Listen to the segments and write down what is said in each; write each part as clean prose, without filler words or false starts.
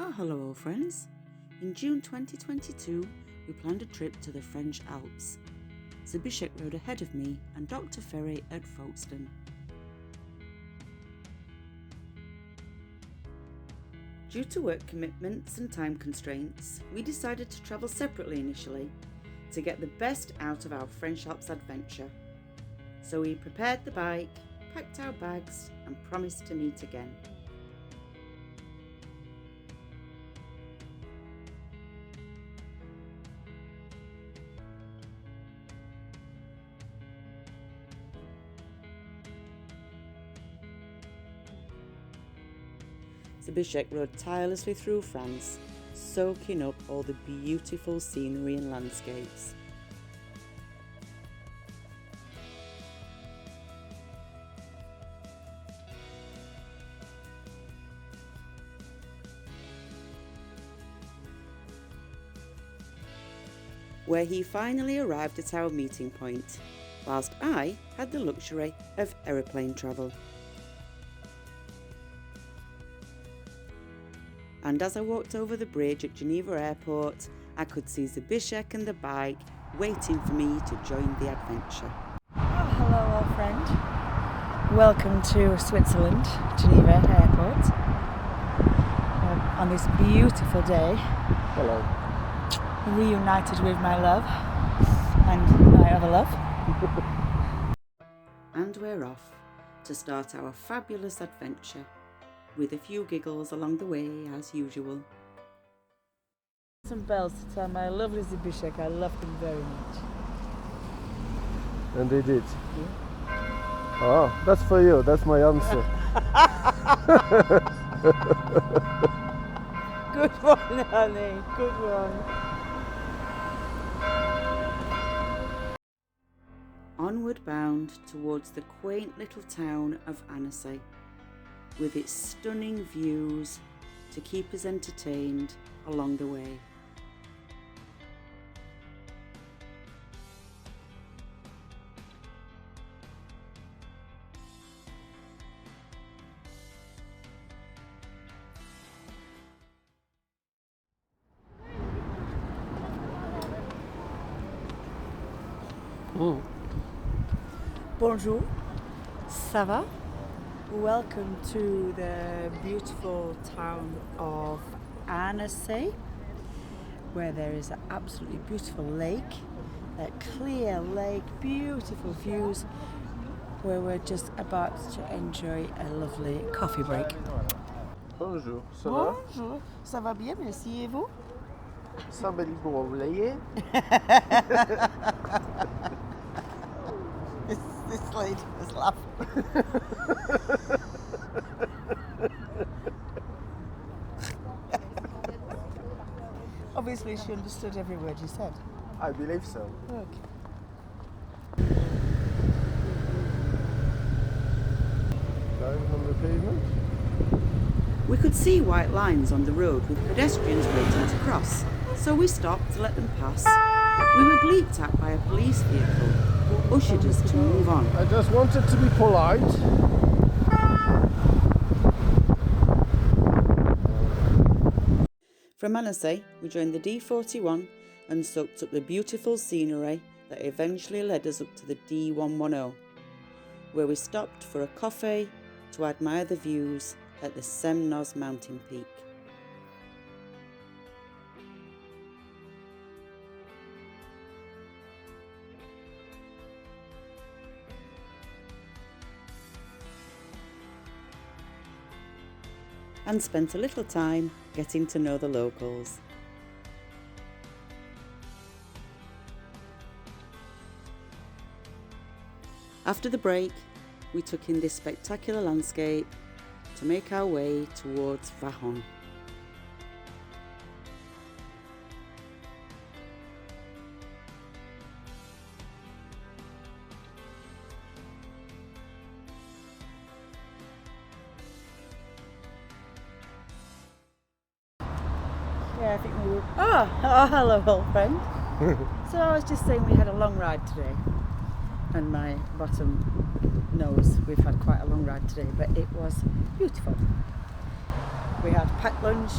Oh, hello old friends. In June 2022, we planned a trip to the French Alps. Zbyszek rode ahead of me and Dr. Ferry at Folkestone. Due to work commitments and time constraints, we decided to travel separately initially to get the best out of our French Alps adventure. So we prepared the bike, packed our bags and promised to meet again. Zbyszek rode tirelessly through France, soaking up all the beautiful scenery and landscapes. Where he finally arrived at our meeting point, whilst I had the luxury of aeroplane travel. And as I walked over the bridge at Geneva airport, I could see Zbyszek and the bike waiting for me to join the adventure. Oh, hello old friend. Welcome to Switzerland, Geneva airport. On this beautiful day. Hello. Reunited with my love and my other love. And we're off to start our fabulous adventure, with a few giggles along the way as usual. Some bells to tell my lovely Zbyszek I love him very much. And they did. Yeah. Oh, that's for you. That's my answer. Good one, honey. Good one. Onward bound towards the quaint little town of Annecy, with its stunning views to keep us entertained along the way. Bonjour. Ça va? Welcome to the beautiful town of Annecy, where there is an absolutely beautiful lake, a clear lake, beautiful views, where we're just about to enjoy a lovely coffee break. Bonjour, ça va? Bonjour, ça va bien, merci, et vous? Somebody go away. This lady was laughing. Obviously she understood every word you said. I believe so. Okay. Driving on the pavement. We could see white lines on the road with pedestrians waiting to cross, so we stopped to let them pass. We were bleeped at by a police vehicle who ushered us to move on. I just wanted to be polite. From Annecy, we joined the D41 and soaked up the beautiful scenery that eventually led us up to the D110, where we stopped for a coffee to admire the views at the Semnoz mountain peak. And spent a little time getting to know the locals. After the break, we took in this spectacular landscape to make our way towards Veyron. Yeah, I think we were... Oh, hello old friend. So I was just saying we had a long ride today. And my bottom knows we've had quite a long ride today, but it was beautiful. We had packed lunch,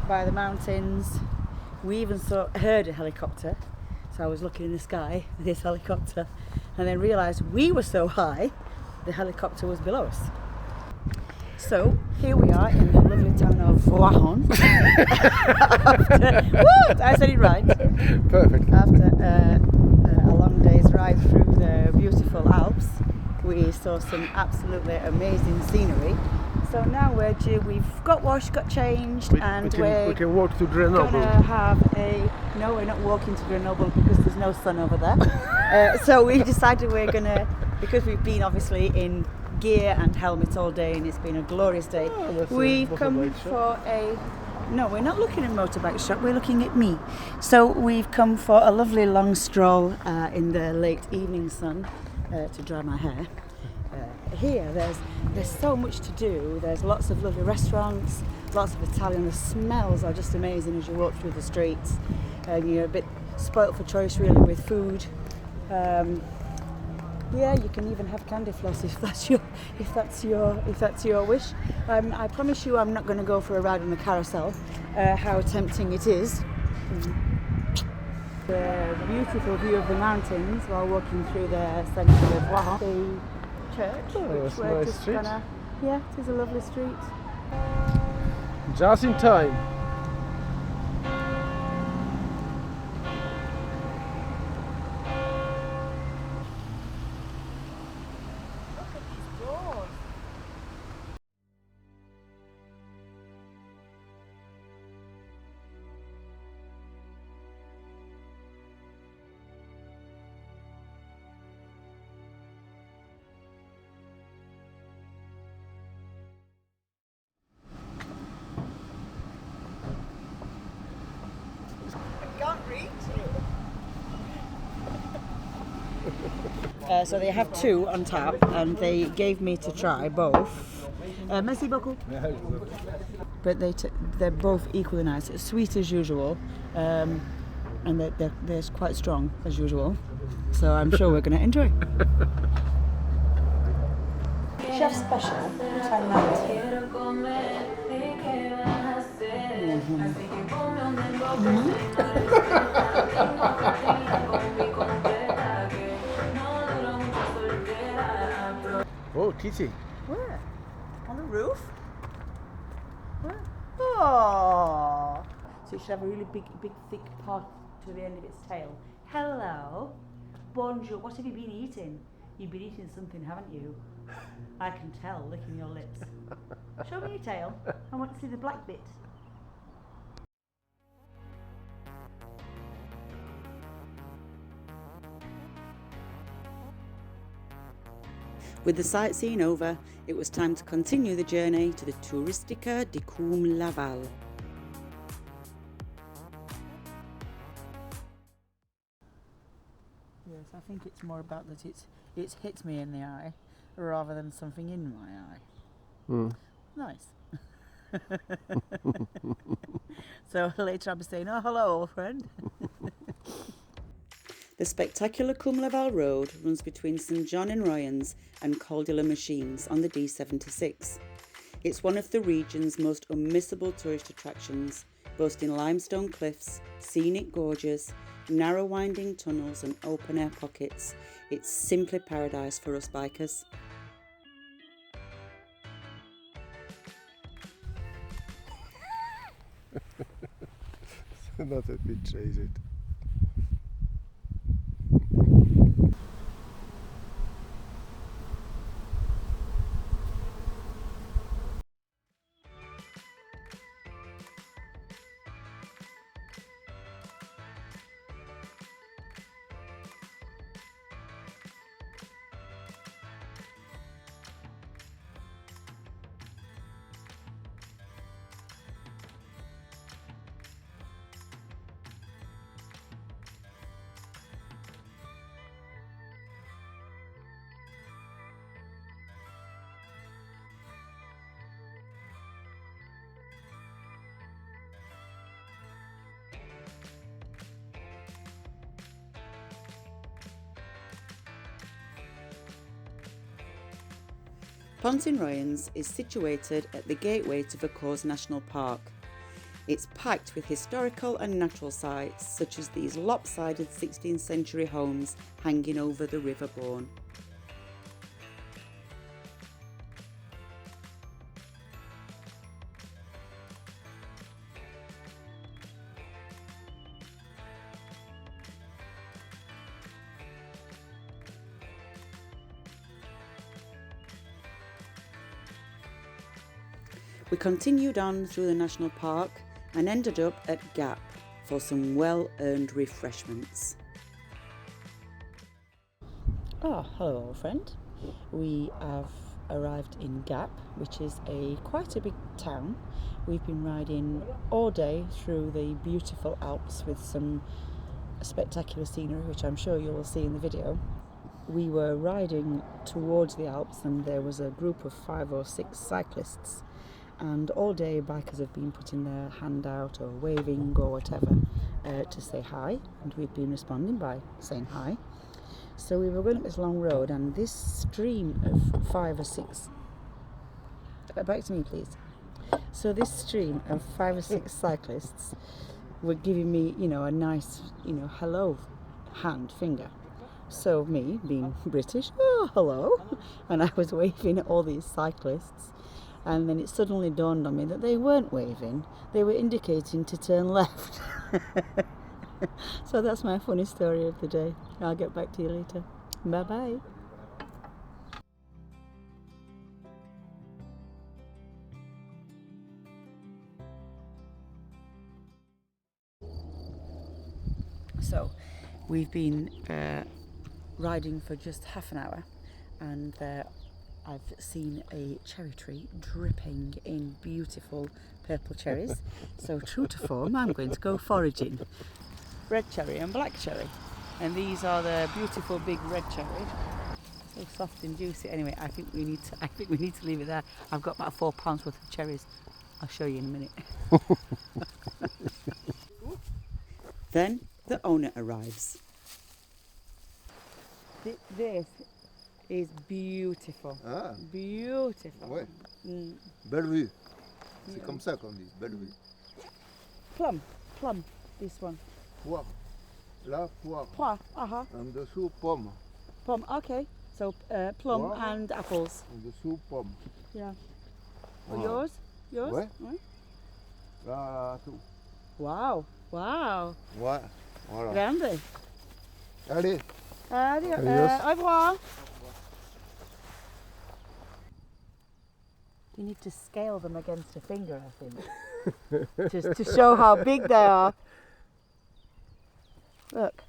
by the mountains. We even heard a helicopter. So I was looking in the sky with this helicopter and then realised we were so high, the helicopter was below us. So here we are in the lovely town of Veyron. I said it right. Perfect. After a long day's ride through the beautiful Alps, we saw some absolutely amazing scenery. So now we've got washed, got changed, We can walk to Grenoble. gonna have no, we're not walking to Grenoble because there's no sun over there. So we decided we're gonna, because we've been obviously in gear and helmet all day and it's been a glorious day. We've come for no, we're not looking at a motorbike shop, we're looking at me. So we've come for a lovely long stroll in the late evening sun to dry my hair. Here there's so much to do. There's lots of lovely restaurants, lots of Italian. The smells are just amazing as you walk through the streets. You're a bit spoilt for choice really with food. Yeah, you can even have candy floss if that's your wish. I promise you I'm not going to go for a ride on the carousel. How tempting it is. The beautiful view of the mountains while walking through the centre of Veyron. The church, which we're nice just street. yeah, it is a lovely street. Just in time. So they have two on tap, and they gave me to try both. Merci beaucoup. But they're both equally nice. It's sweet as usual, and they're quite strong as usual. So I'm sure we're going to enjoy. Chef special. Oh, Kitty. Where? On the roof? Where? Oh! So it should have a really big, thick part to the end of its tail. Hello. Bonjour. What have you been eating? You've been eating something, haven't you? I can tell, licking your lips. Show me your tail. I want to see the black bit. With the sightseeing over, it was time to continue the journey to the Touristica di Combe Laval. Yes, I think it's more about that it's hit me in the eye rather than something in my eye. Nice. So later I'll be saying, oh, hello, old friend. The spectacular Combe Laval road runs between Saint-Jean-en-Royans and Col de la Machines on the D76. It's one of the region's most unmissable tourist attractions, boasting limestone cliffs, scenic gorges, narrow winding tunnels and open-air pockets. It's simply paradise for us bikers. Not a picture, is it? Pont-in-Royans is situated at the gateway to Vaucours National Park. It's packed with historical and natural sites, such as these lopsided 16th century homes hanging over the River Bourne. We continued on through the national park and ended up at Gap for some well-earned refreshments. Oh, hello old friend. We have arrived in Gap, which is quite a big town. We've been riding all day through the beautiful Alps with some spectacular scenery, which I'm sure you will see in the video. We were riding towards the Alps and there was a group of 5 or 6 cyclists. And all day bikers have been putting their hand out or waving or whatever to say hi, and we've been responding by saying hi. So we were going up this long road, and this stream of 5 or 6 back to me please. So this stream of 5 or 6 cyclists were giving me, a nice, hello hand finger. So me, being British, oh hello, and I was waving at all these cyclists. And then it suddenly dawned on me that they weren't waving, they were indicating to turn left. So that's my funny story of the day. I'll get back to you later. Bye bye. So we've been riding for just half an hour, and I've seen a cherry tree dripping in beautiful purple cherries. So true to form, I'm going to go foraging. Red cherry and black cherry. And these are the beautiful big red cherry. So soft and juicy. Anyway, I think we need to leave it there. I've got about 4 pounds worth of cherries. I'll show you in a minute. Then the owner arrives. This is beautiful. Ah, Beautiful. ouais. Mm. Belle vue. C'est comme ça qu'on dit, belle vue. Plum, this one. Poire. Là, poire. Poire, En dessous, pomme. Plum, okay. So plum Wow. and apples. En dessous, pomme. Yeah. Ah. Yours? Ouais. Ouais. Là, tout. Wow. Ouais, voilà. Grande. Allez. Adios. Adios. Au revoir. You need to scale them against a finger, I think. Just to show how big they are. Look.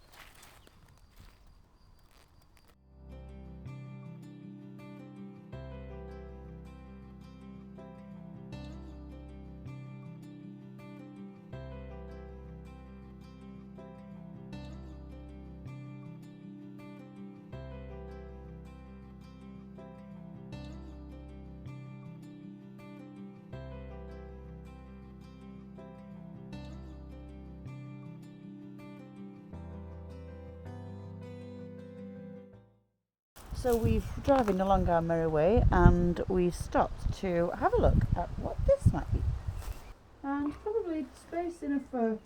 So we've driving along our merry way, and we've stopped to have a look at what this might be. And probably space enough for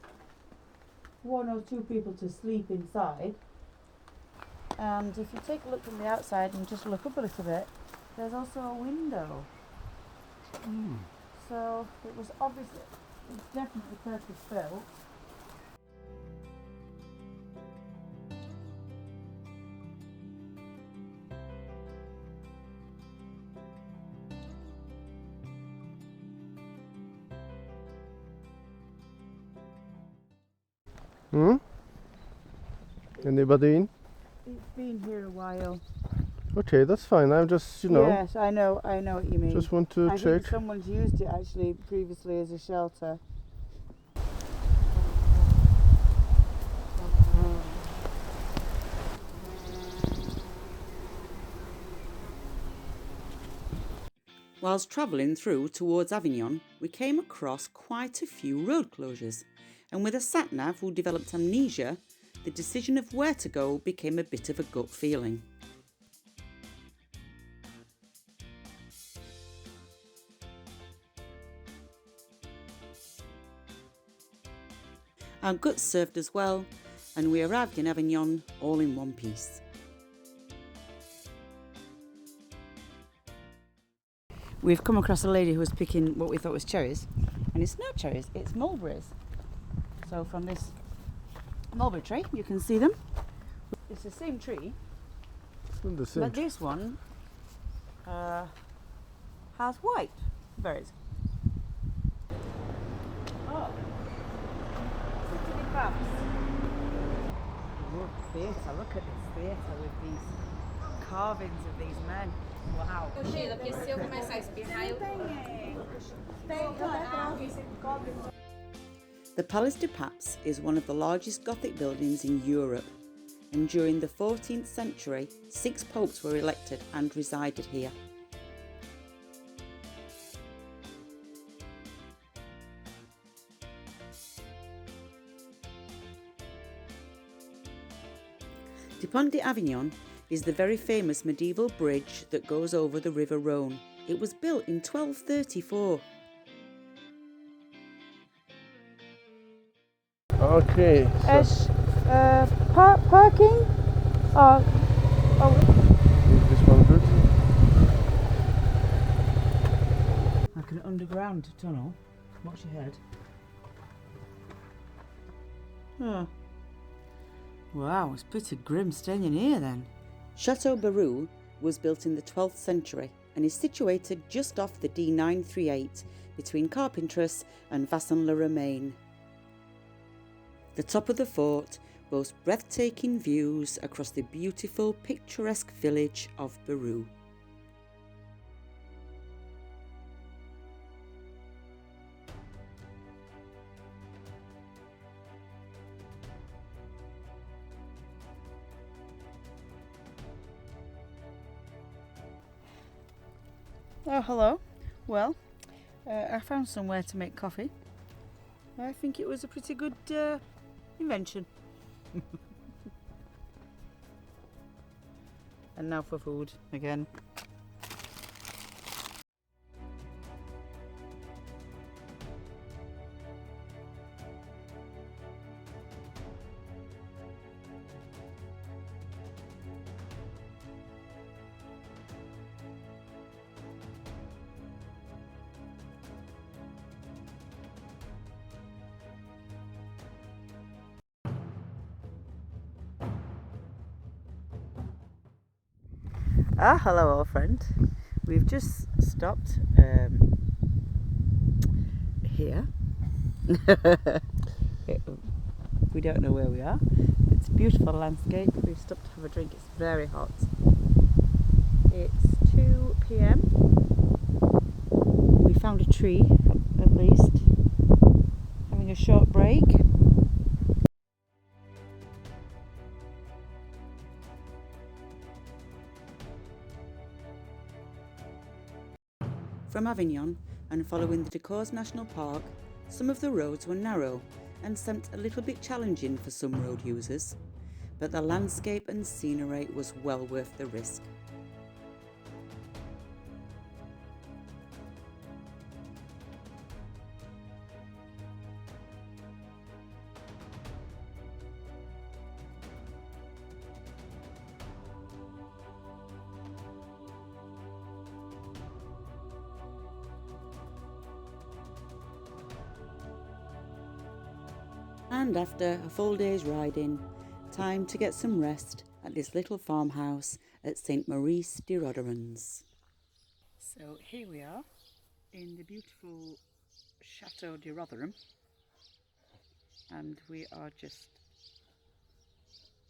1 or 2 people to sleep inside. And if you take a look from the outside and just look up a little bit, there's also a window. So it's definitely purpose built. Anybody in? It's been here a while. Okay, that's fine. I'm just, Yes, I know what you mean. just want to I check. think someone's used it actually previously as a shelter. Whilst travelling through towards Avignon, we came across quite a few road closures, and with a sat-nav who developed amnesia, the decision of where to go became a bit of a gut feeling. Our guts served us well, and we arrived in Avignon all in one piece. We've come across a lady who was picking what we thought was cherries, and it's not cherries, it's mulberries. So from this mulberry tree, you can see them. It's the same tree, but this one has white berries. Oh, theatre, look at this theatre with these carvings of these men. Wow. The Palace de Paps is one of the largest Gothic buildings in Europe, and during the 14th century, 6 popes were elected and resided here. The Pont d'Avignon is the very famous medieval bridge that goes over the River Rhone. It was built in 1234. Okay. Parking? This one good. Like an underground tunnel. Watch your head. Huh. Wow, it's pretty grim staying in here then. Chateau Barrou was built in the 12th century and is situated just off the D938 between Carpentras and Vasson-le-Romain. The top of the fort boasts breathtaking views across the beautiful, picturesque village of Barrou. Oh, hello. Well, I found somewhere to make coffee. I think it was a pretty good invention. And now for food again. Hello old friend. We've just stopped here. We don't know where we are. It's a beautiful landscape. We've stopped to have a drink. It's very hot. It's 2 p.m. We found a tree at least. Having a short break. From Avignon and following the Decors National Park, some of the roads were narrow and seemed a little bit challenging for some road users, but the landscape and scenery was well worth the risk. And after a full day's riding, time to get some rest at this little farmhouse at St. Maurice de Roderens. So here we are in the beautiful Chateau de Rotherham, and we are just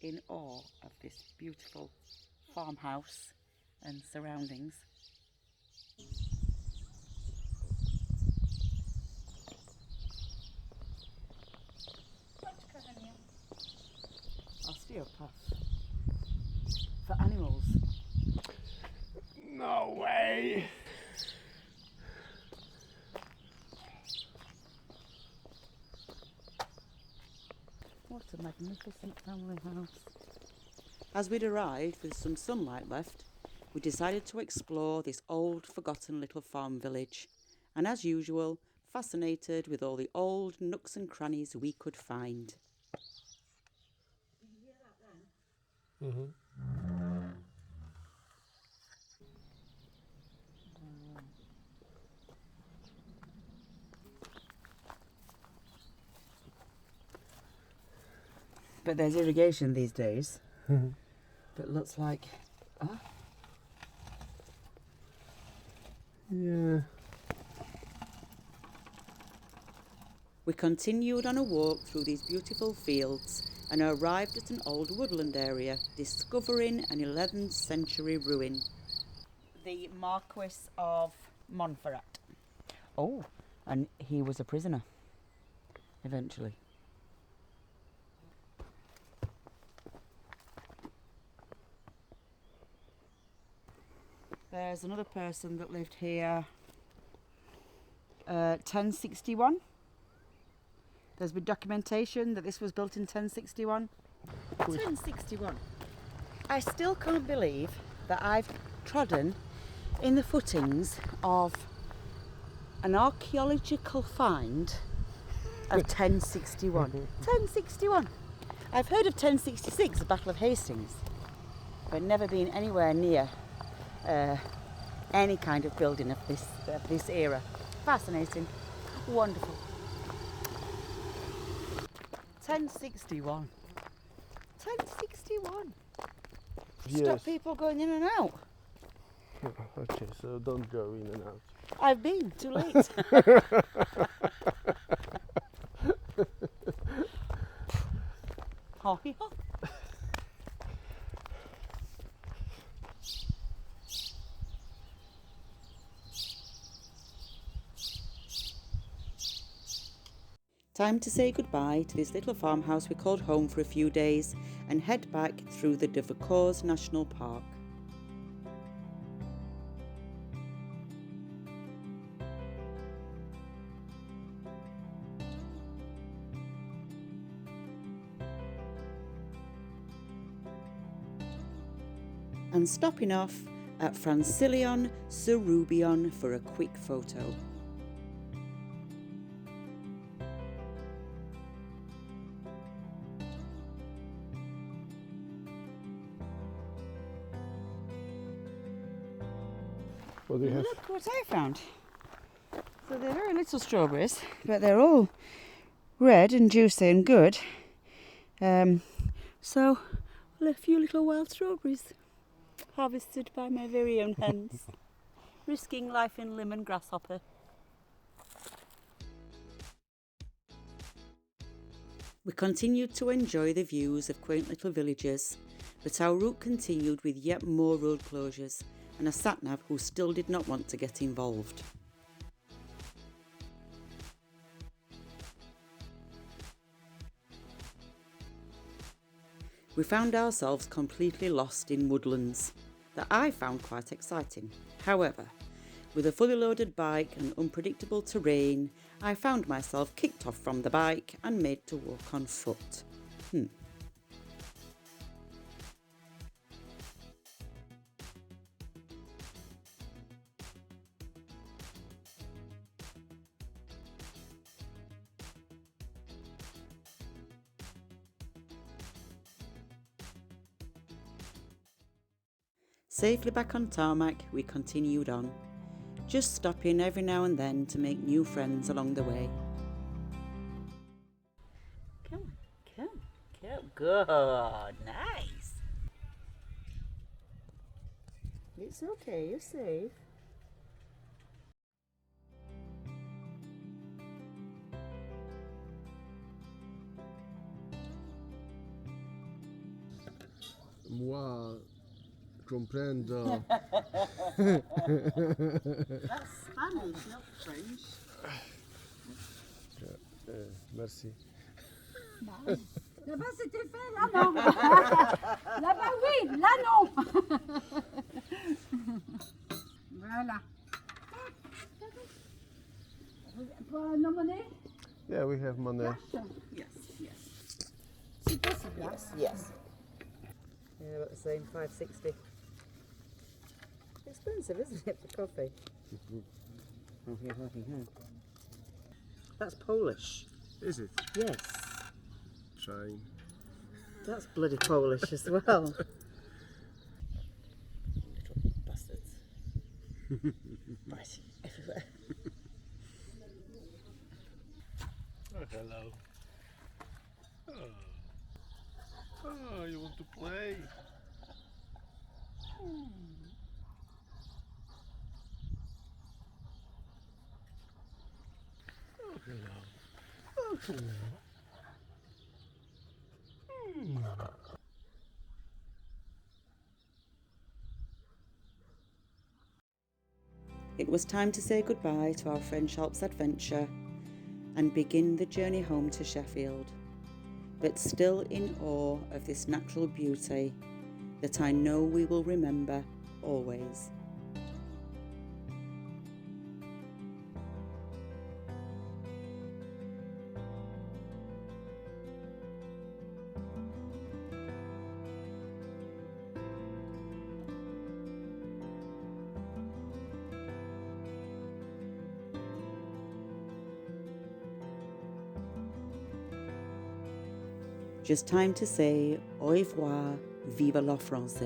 in awe of this beautiful farmhouse and surroundings. Osteopath for animals. No way! What a magnificent family house. As we'd arrived with some sunlight left, we decided to explore this old, forgotten little farm village, and as usual, fascinated with all the old nooks and crannies we could find. But there's irrigation these days. But it looks like... Oh. Yeah. We continued on a walk through these beautiful fields and arrived at an old woodland area, discovering an 11th century ruin. The Marquis of Montferrat. Oh, and he was a prisoner, eventually. There's another person that lived here, 1061. There's been documentation that this was built in 1061. 1061. I still can't believe that I've trodden in the footings of an archaeological find of 1061. 1061. I've heard of 1066, the Battle of Hastings, but never been anywhere near any kind of building of this era. Fascinating, wonderful. 1061. 1061. Yes. Stop people going in and out. Okay, so don't go in and out. I've been too late. Oh, yeah. Time to say goodbye to this little farmhouse we called home for a few days and head back through the de Vaucours National Park. And stopping off at Francillon-sur-Roubion for a quick photo. What do you have? Look what I found. So they're very little strawberries, but they're all red and juicy and good. So a few little wild strawberries harvested by my very own hands, risking life in limb and grasshopper. We continued to enjoy the views of quaint little villages, but our route continued with yet more road closures and a sat-nav who still did not want to get involved. We found ourselves completely lost in woodlands that I found quite exciting. However, with a fully loaded bike and unpredictable terrain, I found myself kicked off from the bike and made to walk on foot. Safely back on tarmac, we continued on, just stopping every now and then to make new friends along the way. Come. Good, nice. It's okay, you're safe. Moi, comprendo. That's Spanish, not French. Merci. Là-bas c'était fait, là non. Là-bas oui, là non. Voilà. Pour nos monnaies? Yeah, we have money. Yes. C'est possible. Yes. Yeah, about the same, $5.60. Expensive, isn't it, for coffee? That's Polish. Is it? Yes. Train. That's bloody Polish as well. Little bastards. Right, everywhere. Oh, hello. Oh, you want to play? Oh, hello. Oh, hello. It was time to say goodbye to our French Alps adventure and begin the journey home to Sheffield, but still in awe of this natural beauty that I know we will remember always. Just time to say au revoir, vive la France.